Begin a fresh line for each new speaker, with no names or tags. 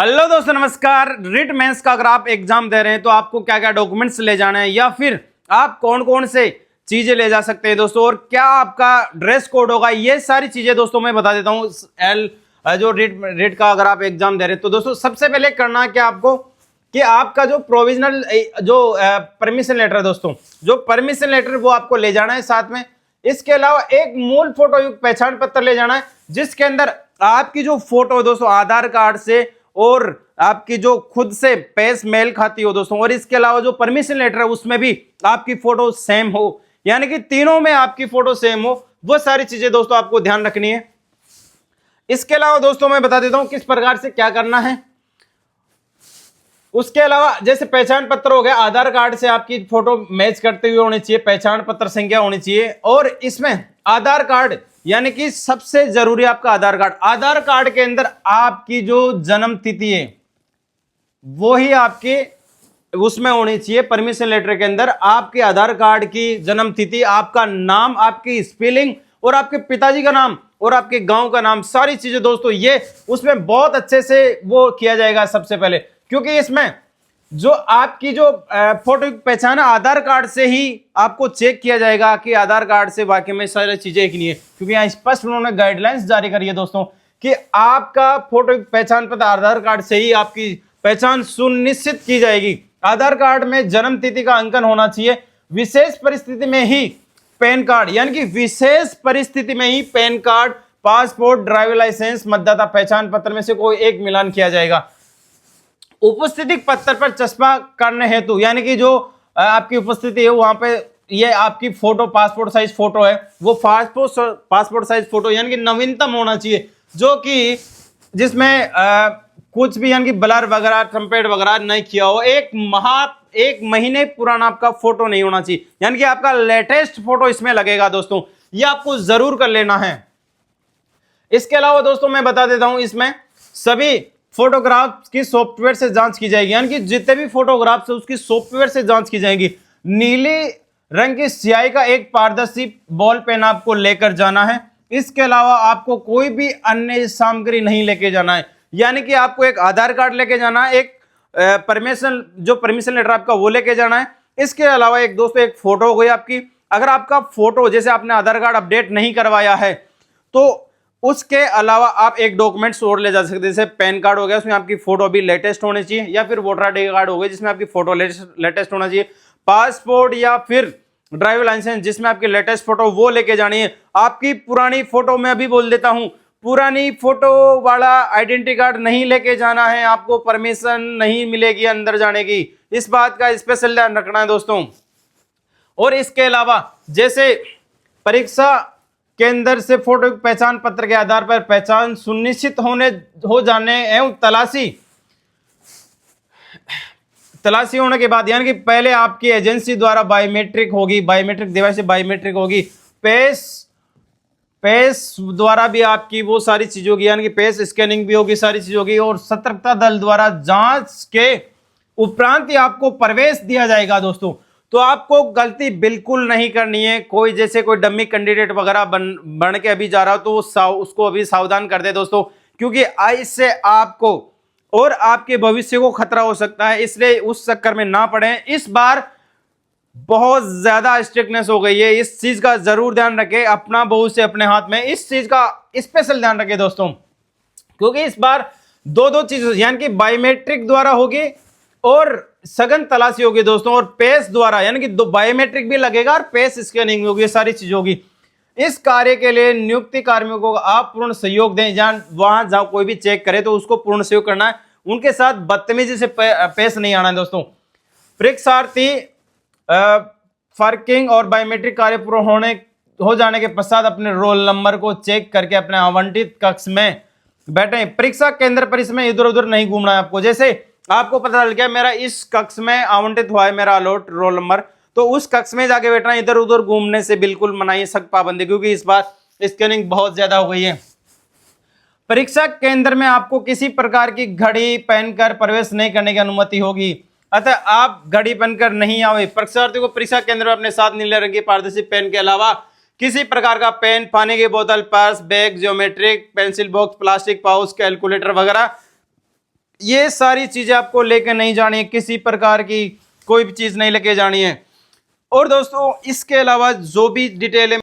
Hello दोस्तों, नमस्कार। Writ mains का अगर आप एग्जाम दे रहे हैं तो आपको क्या क्या डॉक्यूमेंट्स ले जाना है या फिर आप कौन कौन से चीजें ले जा सकते हैं दोस्तों, और क्या आपका ड्रेस कोड होगा, ये सारी चीजें दोस्तों मैं बता देता हूँ। जो रिट का अगर आप एग्जाम दे रहे हैं तो दोस्तों सबसे पहले करना है क्या आपको कि आपका जो प्रोविजनल जो परमिशन लेटर है दोस्तों, जो परमिशन लेटर वो आपको ले जाना है साथ में। इसके अलावा एक मूल फोटो युक्त पहचान पत्र ले जाना है जिसके अंदर आपकी जो फोटो है दोस्तों आधार कार्ड से और आपकी जो खुद से पेस मेल खाती हो दोस्तों, और इसके अलावा जो परमिशन लेटर है उसमें भी आपकी फोटो सेम हो, यानी कि तीनों में आपकी फोटो सेम हो। वो सारी चीजें दोस्तों आपको ध्यान रखनी है। इसके अलावा दोस्तों मैं बता देता हूं किस प्रकार से क्या करना है। उसके अलावा जैसे पहचान पत्र हो गया, आधार कार्ड से आपकी फोटो मैच करते हुए होनी चाहिए, पहचान पत्र संख्या होनी चाहिए, और इसमें आधार कार्ड यानी कि सबसे जरूरी आपका आधार कार्ड। आधार कार्ड के अंदर आपकी जो जन्म तिथि है वो ही आपकी उसमें होनी चाहिए। परमिशन लेटर के अंदर आपके आधार कार्ड की जन्म तिथि, आपका नाम, आपकी स्पेलिंग और आपके पिताजी का नाम और आपके गांव का नाम, सारी चीजें दोस्तों ये उसमें बहुत अच्छे से वो किया जाएगा सबसे पहले, क्योंकि इसमें जो आपकी जो फोटो की पहचान है आधार कार्ड से ही आपको चेक किया जाएगा कि आधार कार्ड से वाकई में सारी चीजें एक नहीं है, क्योंकि यहाँ स्पष्ट उन्होंने गाइडलाइंस जारी करी है दोस्तों कि आपका फोटो की पहचान पत्र आधार कार्ड से ही आपकी पहचान सुनिश्चित की जाएगी। आधार कार्ड में जन्म तिथि का अंकन होना चाहिए। विशेष परिस्थिति में ही पैन कार्ड, यानी कि विशेष परिस्थिति में ही PAN card, passport, driving licence, मतदाता पहचान पत्र में से कोई एक मिलान किया जाएगा। उपस्थिति पत्र पर चश्मा करने हेतु, यानी कि जो आपकी उपस्थिति है वहां पे ये आपकी फोटो पासपोर्ट साइज फोटो है, वो पासपोर्ट साइज फोटो यानी कि नवीनतम होना चाहिए, जो कि जिसमें कुछ भी यानी कि ब्लर वगैरह ट्रम्पेट वगैरह नहीं किया हो। एक महीने पुराना आपका फोटो नहीं होना चाहिए, यानी कि आपका लेटेस्ट फोटो इसमें लगेगा दोस्तों, ये आपको जरूर कर लेना है। इसके अलावा दोस्तों मैं बता देता हूं इसमें सभी फोटोग्राफ की सॉफ्टवेयर से जांच की जाएगी, यानी कि जितने भी फोटोग्राफ्स है उसकी सॉफ्टवेयर से जांच की जाएगी। नीले रंग की स्याही का एक पारदर्शी बॉल पेन आपको लेकर जाना है। इसके अलावा आपको कोई भी अन्य सामग्री नहीं लेके जाना है, यानी कि आपको एक आधार कार्ड लेके जाना है, एक परमिशन लेटर आपका वो लेके जाना है। इसके अलावा एक दोस्तों एक फोटो हो गई आपकी। अगर आपका फोटो जैसे आपने आधार कार्ड अपडेट नहीं करवाया है तो उसके अलावा आप एक डॉक्यूमेंट्स और ले जा सकते हैं, जैसे पैन कार्ड हो गया, उसमें आपकी फोटो भी लेटेस्ट होनी चाहिए, या फिर वोटर आईडी कार्ड हो गया जिसमें आपकी फोटो लेटेस्ट होना चाहिए, पासपोर्ट या फिर ड्राइविंग लाइसेंस जिसमें आपकी लेटेस्ट फोटो वो लेके जानी है। आपकी पुरानी फोटो मैं अभी बोल देता हूं, पुरानी फोटो वाला आइडेंटिटी कार्ड नहीं लेके जाना है, आपको परमिशन नहीं मिलेगी अंदर जाने की, इस बात का स्पेशल ध्यान रखना है दोस्तों। और इसके अलावा जैसे परीक्षा केंद्र से फोटो पहचान पत्र के आधार पर पहचान सुनिश्चित हो जाने एवं तलाशी होने के बाद, यानी कि पहले आपकी एजेंसी द्वारा बायोमेट्रिक होगी, बायोमेट्रिक डिवाइस से बायोमेट्रिक होगी, पेस द्वारा भी आपकी वो सारी चीजें होगी, यानी कि पेस स्कैनिंग भी होगी, सारी चीज होगी, और सतर्कता दल द्वारा जांच के उपरांत ही आपको प्रवेश दिया जाएगा दोस्तों। तो आपको गलती बिल्कुल नहीं करनी है। कोई जैसे कोई डमी कैंडिडेट वगैरह बन के अभी जा रहा हो तो उसको अभी सावधान कर दे दोस्तों, क्योंकि इससे आपको और आपके भविष्य को खतरा हो सकता है, इसलिए उस चक्कर में ना पड़े। इस बार बहुत ज्यादा स्ट्रिक्टनेस हो गई है, इस चीज का जरूर ध्यान रखें, अपना भविष्य अपने हाथ में, इस चीज का स्पेशल ध्यान रखें दोस्तों, क्योंकि इस बार दो चीज यानी कि बायोमेट्रिक द्वारा होगी और सघन तलाशी होगी दोस्तों, और पेस द्वारा यानी कि दो बायोमेट्रिक भी लगेगा और पेस स्कैनिंग होगी, ये सारी चीज होगी। इस कार्य के लिए नियुक्ति कार्मिकों को आप पूर्ण सहयोग दें, वहां जहां कोई भी चेक करे तो उसको पूर्ण सहयोग करना है, उनके साथ बदतमीजी से पेश नहीं आना है दोस्तों। परीक्षार्थी फर्किंग और बायोमेट्रिक कार्य पूर्ण हो जाने के पश्चात अपने रोल नंबर को चेक करके अपने आवंटित कक्ष में बैठे। परीक्षा केंद्र परिसर में इधर उधर नहीं घूमना है आपको। जैसे आपको पता चल गया मेरा इस कक्ष में आवंटित हुआ है मेरा अलॉट रोल नंबर, तो उस कक्ष में जाके बैठना, इधर उधर घूमने से बिल्कुल मनाइए, सख्त पाबंदी, क्योंकि इस बार स्कैनिंग बहुत ज्यादा हो गई है। परीक्षा केंद्र में आपको किसी प्रकार की घड़ी पहनकर प्रवेश नहीं करने की अनुमति होगी, अतः आप घड़ी पहनकर नहीं आवे। परीक्षार्थी को परीक्षा केंद्र में अपने साथ नीले रंग की पारदर्शी पेन के अलावा किसी प्रकार का पेन, पानी की बोतल, purse, bag, geometric, pencil box, plastic pouch, calculator वगैरह ये सारी चीजें आपको लेके नहीं जानी है, किसी प्रकार की कोई भी चीज नहीं लेके जानी है। और दोस्तों इसके अलावा जो भी डिटेल है